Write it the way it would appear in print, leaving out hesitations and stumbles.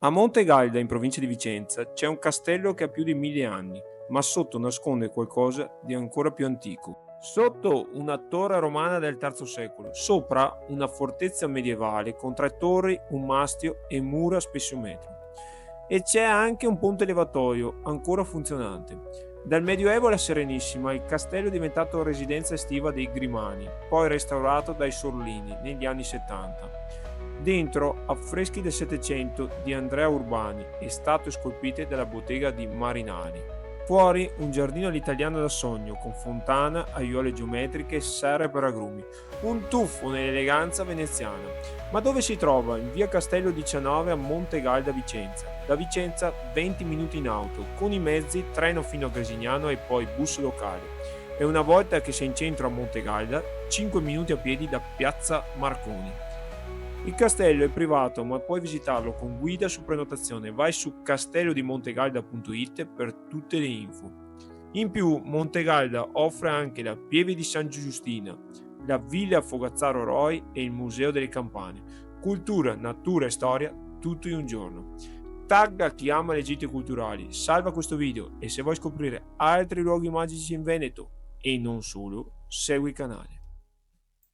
A Monte Galda, in provincia di Vicenza, c'è un castello che ha più di 1000 anni, ma sotto nasconde qualcosa di ancora più antico. Sotto una torre romana del III secolo, sopra una fortezza medievale con 3 torri, un mastio e mura spesso un metro. E c'è anche un ponte levatoio ancora funzionante. Dal Medioevo alla Serenissima il castello è diventato residenza estiva dei Grimani, poi restaurato dai Sorlini negli anni 70. Dentro affreschi del Settecento di Andrea Urbani e statue scolpite della bottega di Marinali. Fuori un giardino all'italiana da sogno con fontana, aiuole geometriche, serre per agrumi. Un tuffo nell'eleganza veneziana. Ma dove si trova? In via Castello 19 a Monte Galda, Vicenza. Da Vicenza 20 minuti in auto, con i mezzi, treno fino a Gresignano e poi bus locale. E una volta che sei in centro a Monte Galda, 5 minuti a piedi da Piazza Marconi. Il castello è privato, ma puoi visitarlo con guida su prenotazione. Vai su castellodimontegalda.it per tutte le info. In più, Montegalda offre anche la Pieve di San Giustina, la Villa Fogazzaro Roy e il Museo delle Campane. Cultura, natura e storia, tutto in un giorno. Tagga chi ama le gite culturali, salva questo video e se vuoi scoprire altri luoghi magici in Veneto e non solo, segui il canale.